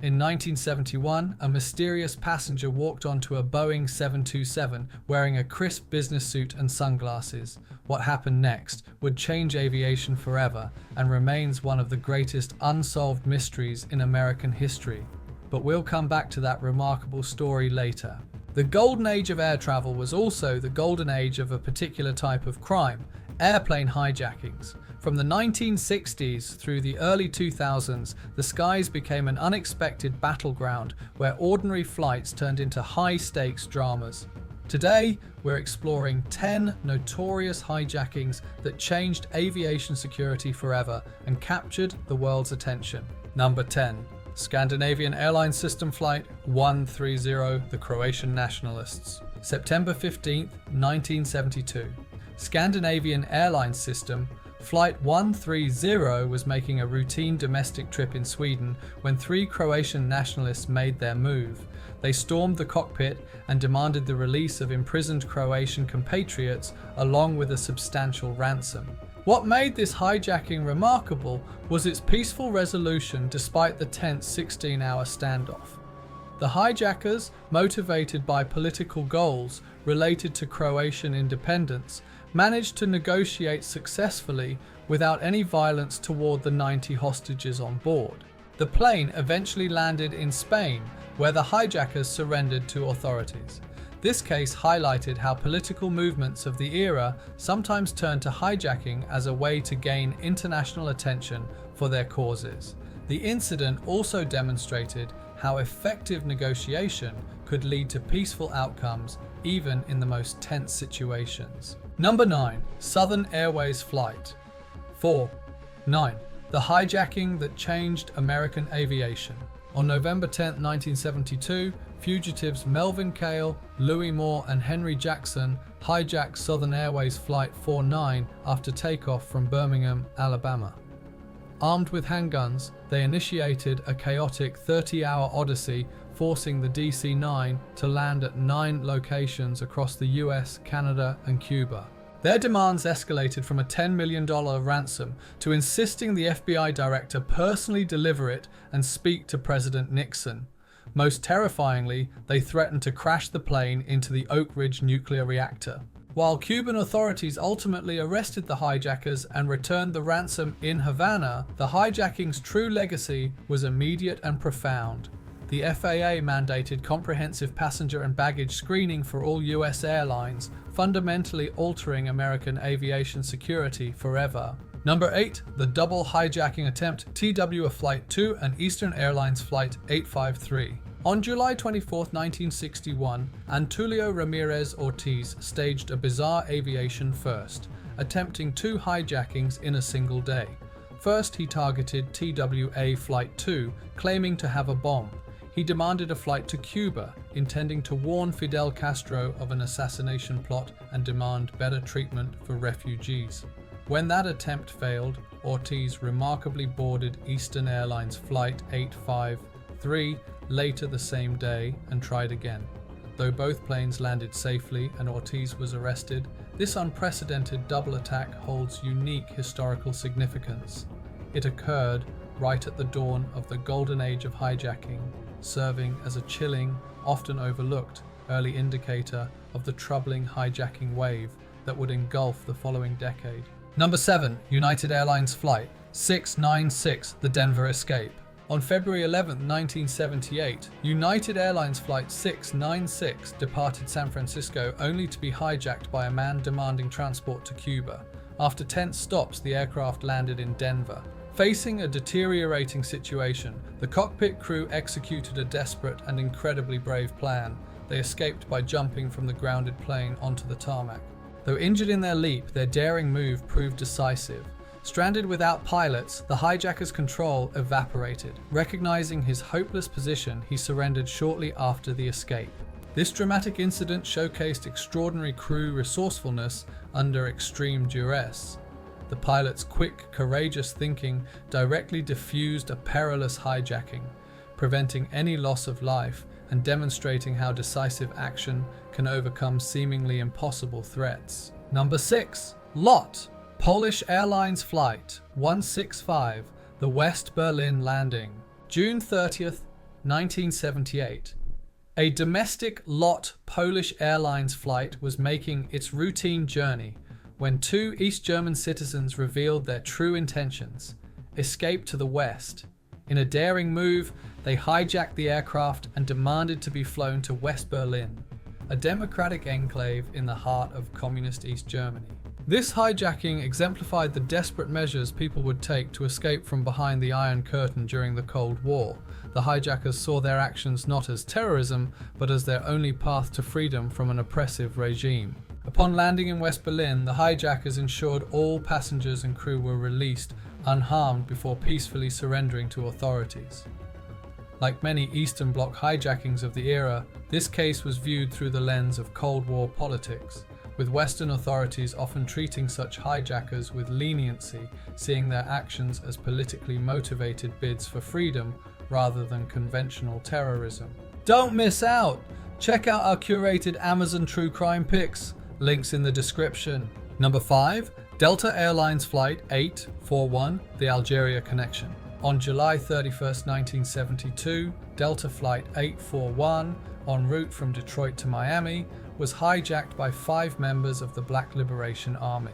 In 1971, a mysterious passenger walked onto a Boeing 727 wearing a crisp business suit and sunglasses. What happened next would change aviation forever and remains one of the greatest unsolved mysteries in American history. But we'll come back to that remarkable story later. The golden age of air travel was also the golden age of a particular type of crime, airplane hijackings. From the 1960s through the early 2000s, the skies became an unexpected battleground where ordinary flights turned into high-stakes dramas. Today, we're exploring 10 notorious hijackings that changed aviation security forever and captured the world's attention. Number 10. Scandinavian Airline System Flight 130, the Croatian Nationalists. September 15, 1972. Scandinavian Airline System Flight 130 was making a routine domestic trip in Sweden when 3 Croatian nationalists made their move. They stormed the cockpit and demanded the release of imprisoned Croatian compatriots along with a substantial ransom. What made this hijacking remarkable was its peaceful resolution despite the tense 16-hour standoff. The hijackers, motivated by political goals related to Croatian independence, managed to negotiate successfully without any violence toward the 90 hostages on board. The plane eventually landed in Spain, where the hijackers surrendered to authorities. This case highlighted how political movements of the era sometimes turned to hijacking as a way to gain international attention for their causes. The incident also demonstrated how effective negotiation could lead to peaceful outcomes even in the most tense situations. Number 9. Southern Airways Flight 4.9. The hijacking that changed American aviation. On November 10, 1972, fugitives Melvin Cale, Louis Moore and Henry Jackson hijacked Southern Airways Flight 49 after takeoff from Birmingham, Alabama. Armed with handguns, they initiated a chaotic 30-hour odyssey, forcing the DC-9 to land at 9 locations across the US, Canada, and Cuba. Their demands escalated from a $10 million ransom to insisting the FBI director personally deliver it and speak to President Nixon. Most terrifyingly, they threatened to crash the plane into the Oak Ridge nuclear reactor. While Cuban authorities ultimately arrested the hijackers and returned the ransom in Havana, the hijacking's true legacy was immediate and profound. The FAA mandated comprehensive passenger and baggage screening for all US airlines, fundamentally altering American aviation security forever. Number 8. The double hijacking attempt TWA Flight 2 and Eastern Airlines Flight 853. On July 24, 1961, Antulio Ramirez Ortiz staged a bizarre aviation first, attempting 2 hijackings in a single day. First, he targeted TWA Flight 2, claiming to have a bomb. He demanded a flight to Cuba, intending to warn Fidel Castro of an assassination plot and demand better treatment for refugees. When that attempt failed, Ortiz remarkably boarded Eastern Airlines Flight 853 later the same day and tried again. Though both planes landed safely and Ortiz was arrested, this unprecedented double attack holds unique historical significance. It occurred right at the dawn of the golden age of hijacking, serving as a chilling, often overlooked, early indicator of the troubling hijacking wave that would engulf the following decade. Number 7. United Airlines Flight 696, the Denver Escape. On February 11, 1978, United Airlines Flight 696 departed San Francisco only to be hijacked by a man demanding transport to Cuba. After tense stops, the aircraft landed in Denver. Facing a deteriorating situation, the cockpit crew executed a desperate and incredibly brave plan. They escaped by jumping from the grounded plane onto the tarmac. Though injured in their leap, their daring move proved decisive. Stranded without pilots, the hijacker's control evaporated. Recognizing his hopeless position, he surrendered shortly after the escape. This dramatic incident showcased extraordinary crew resourcefulness under extreme duress. The pilot's quick, courageous thinking directly diffused a perilous hijacking, preventing any loss of life and demonstrating how decisive action can overcome seemingly impossible threats. Number 6. LOT, Polish Airlines Flight 165, the West Berlin landing. June 30th, 1978. A domestic LOT Polish Airlines flight was making its routine journey when two East German citizens revealed their true intentions: escape to the west. In a daring move, they hijacked the aircraft and demanded to be flown to West Berlin, a democratic enclave in the heart of communist East Germany. This hijacking exemplified the desperate measures people would take to escape from behind the Iron Curtain during the Cold War. The hijackers saw their actions not as terrorism, but as their only path to freedom from an oppressive regime. Upon landing in West Berlin, the hijackers ensured all passengers and crew were released unharmed before peacefully surrendering to authorities. Like many Eastern Bloc hijackings of the era, this case was viewed through the lens of Cold War politics, with Western authorities often treating such hijackers with leniency, seeing their actions as politically motivated bids for freedom rather than conventional terrorism. Don't miss out! Check out our curated Amazon True Crime picks, links in the description. Number 5. Delta Airlines Flight 841, the Algeria Connection. On July 31, 1972, Delta Flight 841, en route from Detroit to Miami, was hijacked by 5 members of the Black Liberation Army.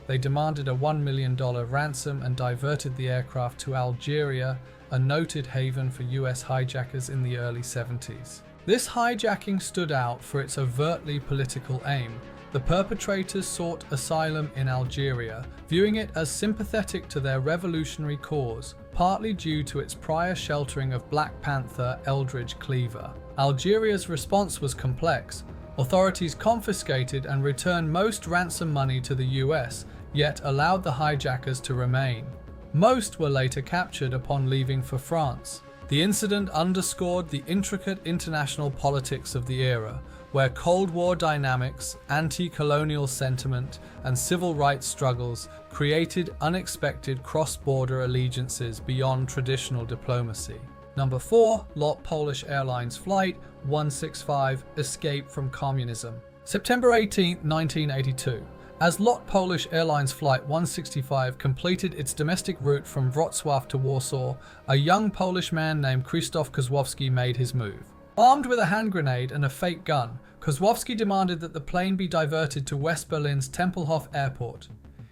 They demanded a $1 million ransom and diverted the aircraft to Algeria, a noted haven for US hijackers in the early 70s. This hijacking stood out for its overtly political aim. The perpetrators sought asylum in Algeria, viewing it as sympathetic to their revolutionary cause, partly due to its prior sheltering of Black Panther Eldridge Cleaver. Algeria's response was complex. Authorities confiscated and returned most ransom money to the US, yet allowed the hijackers to remain. Most were later captured upon leaving for France. The incident underscored the intricate international politics of the era, where Cold War dynamics, anti-colonial sentiment, and civil rights struggles created unexpected cross-border allegiances beyond traditional diplomacy. Number 4. LOT Polish Airlines Flight 165, Escape from Communism. September 18, 1982. As LOT Polish Airlines Flight 165 completed its domestic route from Wrocław to Warsaw, a young Polish man named Krzysztof Kozłowski made his move. Armed with a hand grenade and a fake gun, Kozłowski demanded that the plane be diverted to West Berlin's Tempelhof Airport.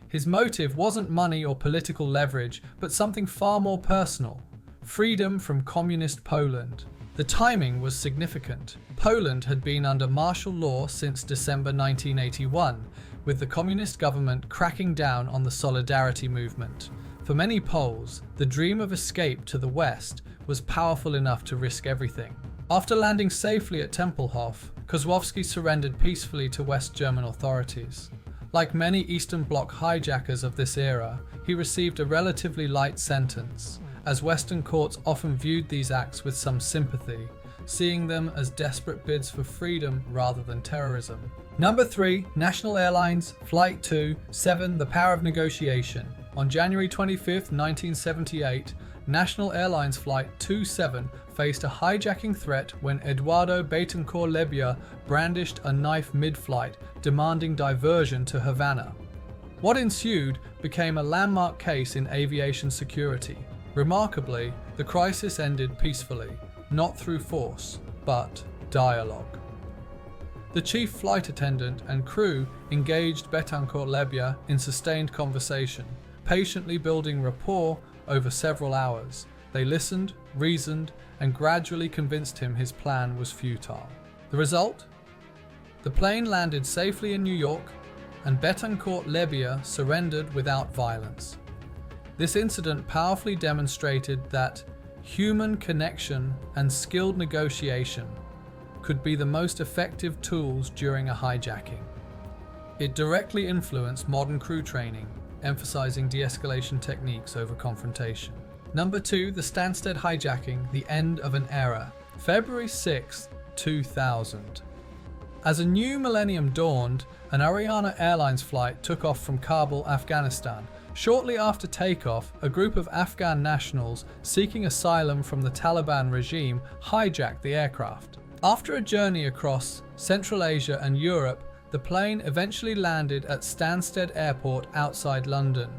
His motive wasn't money or political leverage, but something far more personal: freedom from communist Poland. The timing was significant. Poland had been under martial law since December 1981, with the communist government cracking down on the Solidarity movement. For many Poles, the dream of escape to the West was powerful enough to risk everything. After landing safely at Tempelhof, Kozłowski surrendered peacefully to West German authorities. Like many Eastern Bloc hijackers of this era, he received a relatively light sentence, as Western courts often viewed these acts with some sympathy, seeing them as desperate bids for freedom rather than terrorism. Number 3. National Airlines Flight 2-7, The Power of Negotiation. On January 25, 1978, National Airlines Flight 27 faced a hijacking threat when Eduardo Betancourt Lebia brandished a knife mid-flight, demanding diversion to Havana. What ensued became a landmark case in aviation security. Remarkably, the crisis ended peacefully, not through force, but dialogue. The chief flight attendant and crew engaged Betancourt Lebia in sustained conversation, patiently building rapport over several hours. They listened, reasoned, and gradually convinced him his plan was futile. The result? The plane landed safely in New York, and Betancourt Lebia surrendered without violence. This incident powerfully demonstrated that human connection and skilled negotiation could be the most effective tools during a hijacking. It directly influenced modern crew training, emphasizing de-escalation techniques over confrontation. Number 2, the Stansted hijacking, the end of an era. February 6, 2000. As a new millennium dawned, an Ariana Airlines flight took off from Kabul, Afghanistan. Shortly after takeoff, a group of Afghan nationals seeking asylum from the Taliban regime hijacked the aircraft. After a journey across Central Asia and Europe, the plane eventually landed at Stansted Airport outside London.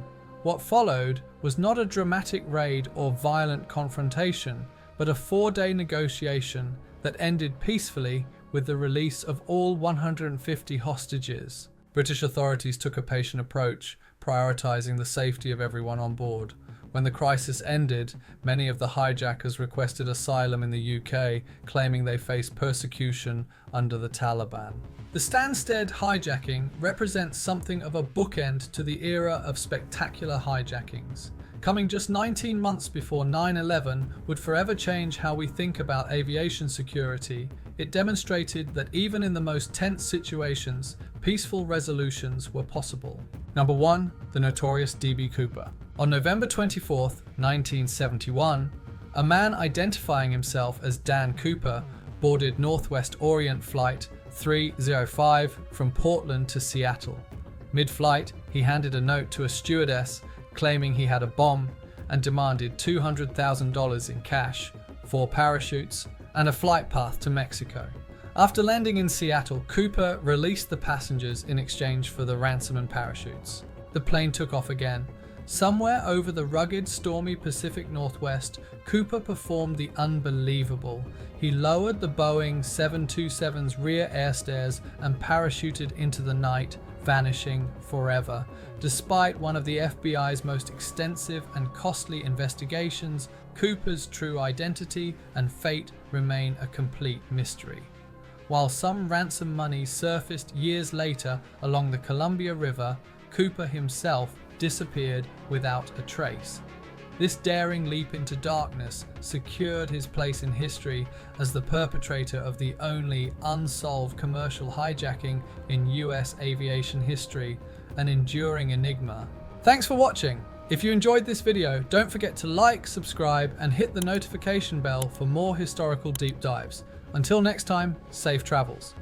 What followed was not a dramatic raid or violent confrontation, but a 4-day negotiation that ended peacefully with the release of all 150 hostages. British authorities took a patient approach, prioritizing the safety of everyone on board. When the crisis ended, many of the hijackers requested asylum in the UK, claiming they faced persecution under the Taliban. The Stansted hijacking represents something of a bookend to the era of spectacular hijackings. Coming just 19 months before 9/11 would forever change how we think about aviation security. It demonstrated that even in the most tense situations, peaceful resolutions were possible. Number 1. The notorious D.B. Cooper. On November 24, 1971, a man identifying himself as Dan Cooper boarded Northwest Orient Flight 305 from Portland to Seattle. Mid-flight, he handed a note to a stewardess claiming he had a bomb and demanded $200,000 in cash, 4 parachutes, and a flight path to Mexico. After landing in Seattle, Cooper released the passengers in exchange for the ransom and parachutes. The plane took off again. Somewhere over the rugged, stormy Pacific Northwest, Cooper performed the unbelievable. He lowered the Boeing 727's rear air stairs and parachuted into the night, vanishing forever. Despite one of the FBI's most extensive and costly investigations, Cooper's true identity and fate remain a complete mystery. While some ransom money surfaced years later along the Columbia River, Cooper himself disappeared without a trace. This daring leap into darkness secured his place in history as the perpetrator of the only unsolved commercial hijacking in US aviation history, an enduring enigma. Thanks for watching. If you enjoyed this video, don't forget to like, subscribe, and hit the notification bell for more historical deep dives. Until next time, safe travels.